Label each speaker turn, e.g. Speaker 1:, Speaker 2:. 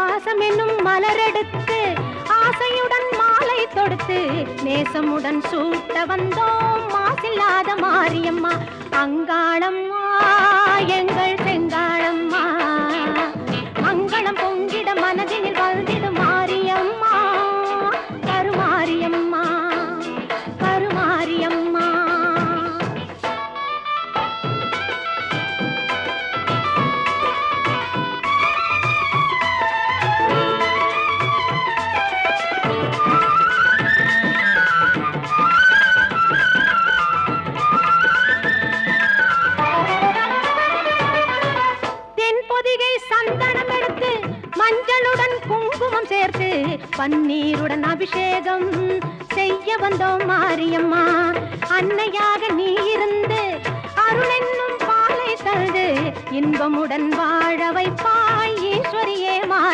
Speaker 1: பாசம் என்னும் மலரெடுத்து ஆசையுடன் மாலை தொடுத்து நேசமுடன் சூட்ட வந்தோம் மாசில்லாத மாரியம்மா. அங்காளம்மா எங்கள் செங்காளம்மா, மங்களம் பொங்கிட மனதினில் வந்திடும் மாரியம்மா, கருமாரியம்மா கருமாரியம்மா. சந்தனம் எடுத்து மஞ்சளுடன் குங்குமம் சேர்த்து பன்னீருடன் அபிஷேகம் செய்ய வந்தோம் மாரியம்மா. அன்னையாக நீ இருந்து அருள் என்னும் பாலை தந்து இன்பமுடன் வாழ வைப்பாய் ஈஸ்வரியே மாறி.